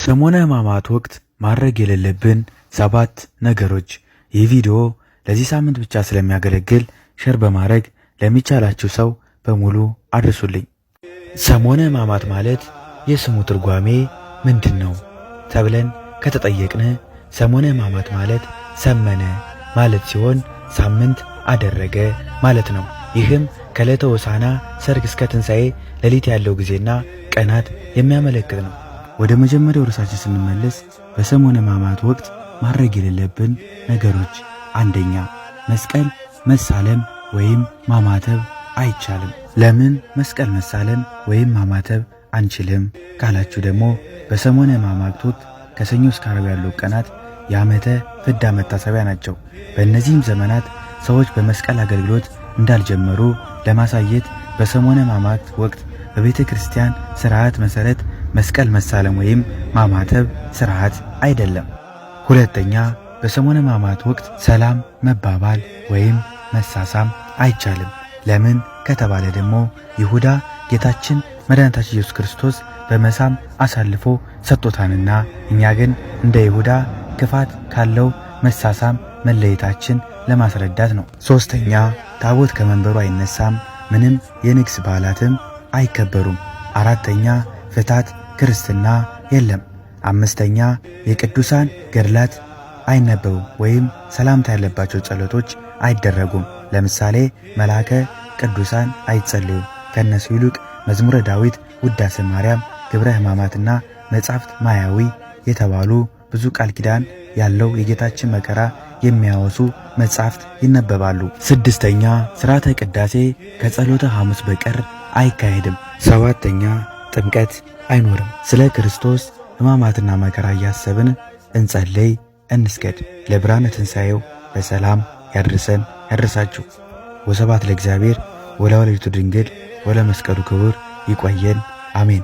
ሰሞነ ሕማማት ወቅት ማድረግ የሌለብን 7 ነገሮች። ይህ ቪዲዮ ለዚህ ሳምንት ብቻ ስለሚያገለግል ሼር በማድረግ ለሚቻላችሁ ሰው በሙሉ አድርሱልኝ። ሰሞነ ሕማማት ማለት የስሙ ትርጓሜ ምንድነው ተብለን ከተጠየቅን ሰሞነ ሕማማት ማለት ሰመነ ማለት ሲሆን ሳምንት አደረገ ማለት ነው። ይህም ከዕለተ ሆሳዕና ሰርክ እስከ ትንሣኤ ሌሊት ያለው ጊዜና ቀናት የሚያመለክት ነው። ወደ መጀመሪያው ርዕሳችን ስንመለስ በሰሞነ ሕማማት ወቅት ማድረግ የሌለብን ነገሮች፣ አንደኛ መስቀል መሳለም ወይም ማማተብ አይቻልም። ለምን መስቀል መሳለም ወይም ማማተብ አንችልም ካላችሁ ደግሞ በሰሞነ ሕማማት ወቅት ከሰኞ እስከ ዓርብ ያሉ ቀናት የዓመተ ፍዳ መታሰቢያ ናቸው። በእነዚህም ዘመናት ሰዎች በመስቀል አገልግሎት እንዳልጀመሩ ለማሳየት በሰሞነ ሕማማት ወቅት በቤተ ክርስቲያን ሥርዓት መሠረት መስቀል መሳለም ወይም ማማተብ ሥርዓት አይደለም። ሁለተኛ በሰሞነ ሕማማት ወቅት ሰላም መባባል ወይም መሳሳም አይቻልም። ለምን ከተባለ ደግሞ ይሁዳ ጌታችን መድኃኒታችን ኢየሱስ ክርስቶስ በመሳም አሳልፎ ሰጥቶታልና፣ እኛ ግን እንደ ይሁዳ ክፋት ካለው መሳሳም መለየታችን ለማስረዳት ነው። ሶስተኛ ታቦት ከመንበሩ አይነሳም፣ ምንም የንግስ በዓላትም አይከበሩም። አራተኛ ፍታት ክርስትና የለም። አምስተኛ የቅዱሳን ገድላት አይነበቡም ወይም ሰላምታ ያለባቸው ጸሎቶች አይደረጉም። ለምሳሌ መልአከ ቅዱሳን አይጸልዩም። ከነሱ ይልቅ መዝሙረ ዳዊት፣ ውዳሴ ማርያም፣ ግብረ ሕማማትና መጻሕፍት ማያዊ የተባሉ ብዙ ቃል ኪዳን ያለው የጌታችን መከራ የሚያወሱ መጻሕፍት ይነበባሉ። ስድስተኛ ሥርዓተ ቅዳሴ ከጸሎተ ሐሙስ በቀር አይካሄድም። ሰባተኛ ጥምቀት አይኖርም። ስለ ክርስቶስ ሕማማትና መከራ እያሰብን እንጸልይ፣ እንስገድ። ለብርሃነ ትንሣኤው በሰላም ያድርሰን ያድርሳችሁ። ወስብሐት ለእግዚአብሔር ወለወላዲቱ ድንግል ወለመስቀሉ ክቡር። ይቆየን። አሜን።